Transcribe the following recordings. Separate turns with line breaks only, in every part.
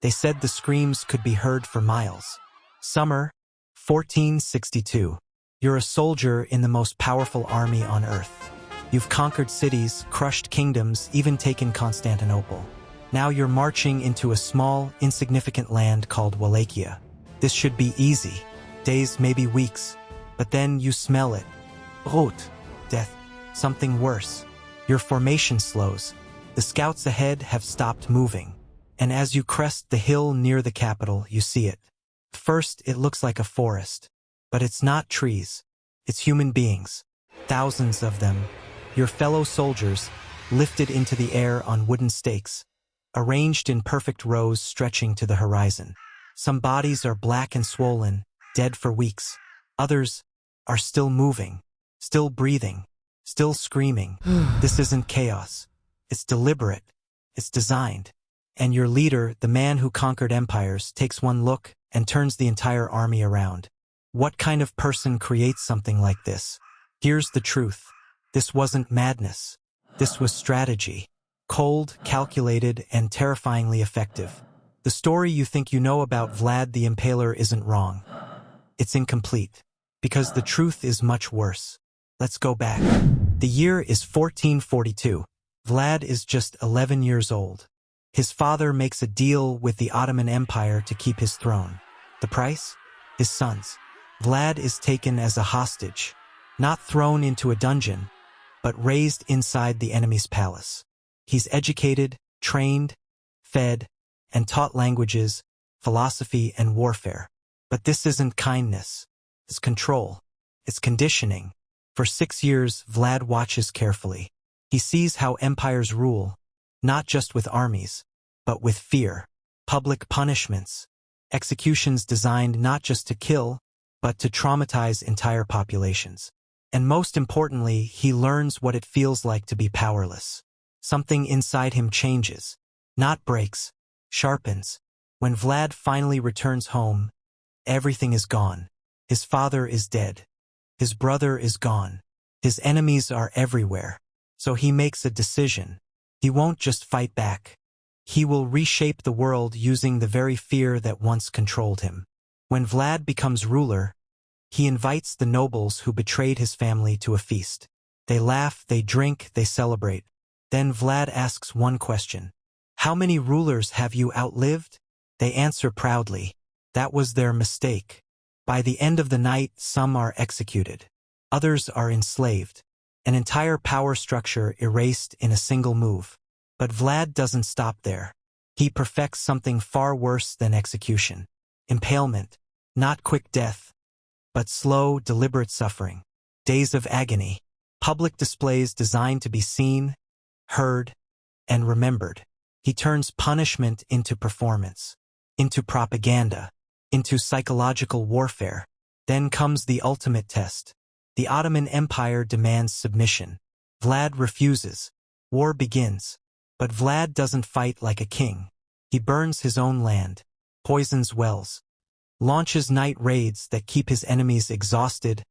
They said the screams could be heard for miles. Summer, 1462. You're a soldier in the most powerful army on earth. You've conquered cities, crushed kingdoms, even taken Constantinople. Now you're marching into a small, insignificant land called Wallachia. This should be easy. Days, maybe weeks. But then you smell it. Rot. Death. Something worse. Your formation slows. The scouts ahead have stopped moving. And as you crest the hill near the capital, you see it. First, it looks like a forest. But it's not trees. It's human beings. Thousands of them. Your fellow soldiers, lifted into the air on wooden stakes, arranged in perfect rows stretching to the horizon. Some bodies are black and swollen, dead for weeks. Others are still moving, still breathing, still screaming. This isn't chaos. It's deliberate. It's designed. And your leader, the man who conquered empires, takes one look and turns the entire army around. What kind of person creates something like this? Here's the truth. This wasn't madness. This was strategy. Cold, calculated, and terrifyingly effective. The story you think you know about Vlad the Impaler isn't wrong. It's incomplete. Because the truth is much worse. Let's go back. The year is 1442. Vlad is just 11 years old. His father makes a deal with the Ottoman Empire to keep his throne. The price? His sons. Vlad is taken as a hostage, not thrown into a dungeon, but raised inside the enemy's palace. He's educated, trained, fed, and taught languages, philosophy, and warfare. But this isn't kindness. It's control. It's conditioning. For 6 years, Vlad watches carefully. He sees how empires rule, not just with armies, but with fear, public punishments, executions designed not just to kill, but to traumatize entire populations. And most importantly, he learns what it feels like to be powerless. Something inside him changes, not breaks, sharpens. When Vlad finally returns home, everything is gone. His father is dead. His brother is gone. His enemies are everywhere. So he makes a decision. He won't just fight back. He will reshape the world using the very fear that once controlled him. When Vlad becomes ruler, he invites the nobles who betrayed his family to a feast. They laugh, they drink, they celebrate. Then Vlad asks one question. How many rulers have you outlived? They answer proudly. That was their mistake. By the end of the night, some are executed. Others are enslaved. An entire power structure erased in a single move. But Vlad doesn't stop there. He perfects something far worse than execution. Impalement. Not quick death, but slow, deliberate suffering. Days of agony. Public displays designed to be seen, heard, and remembered. He turns punishment into performance, into propaganda, into psychological warfare. Then comes the ultimate test. The Ottoman Empire demands submission. Vlad refuses. War begins. But Vlad doesn't fight like a king. He burns his own land, poisons wells, launches night raids that keep his enemies exhausted,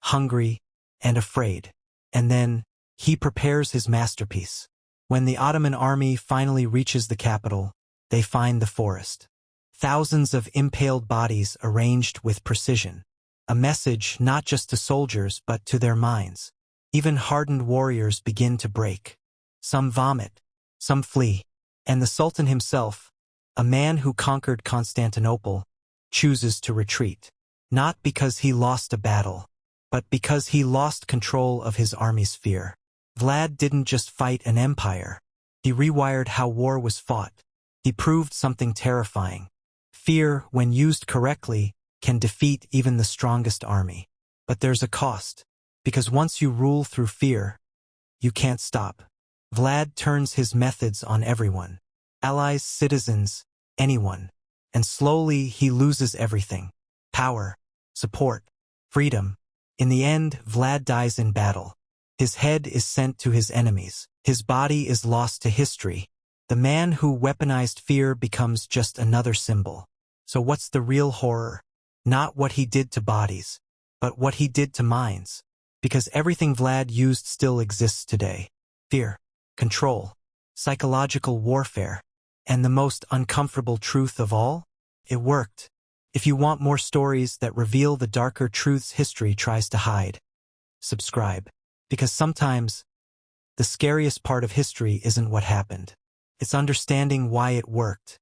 hungry, and afraid. And then, he prepares his masterpiece. When the Ottoman army finally reaches the capital, they find the forest. Thousands of impaled bodies arranged with precision. A message not just to soldiers but to their minds. Even hardened warriors begin to break. Some vomit, some flee. And the Sultan himself, a man who conquered Constantinople, chooses to retreat. Not because he lost a battle, but because he lost control of his army's fear. Vlad didn't just fight an empire. He rewired how war was fought. He proved something terrifying. Fear, when used correctly, can defeat even the strongest army. But there's a cost. Because once you rule through fear, you can't stop. Vlad turns his methods on everyone. Allies, citizens, anyone. And slowly he loses everything. Power, support, freedom. In the end, Vlad dies in battle. His head is sent to his enemies. His body is lost to history. The man who weaponized fear becomes just another symbol. So what's the real horror? Not what he did to bodies, but what he did to minds. Because everything Vlad used still exists today. Fear, control, psychological warfare. And the most uncomfortable truth of all? It worked. If you want more stories that reveal the darker truths history tries to hide, subscribe. Because sometimes, the scariest part of history isn't what happened. It's understanding why it worked.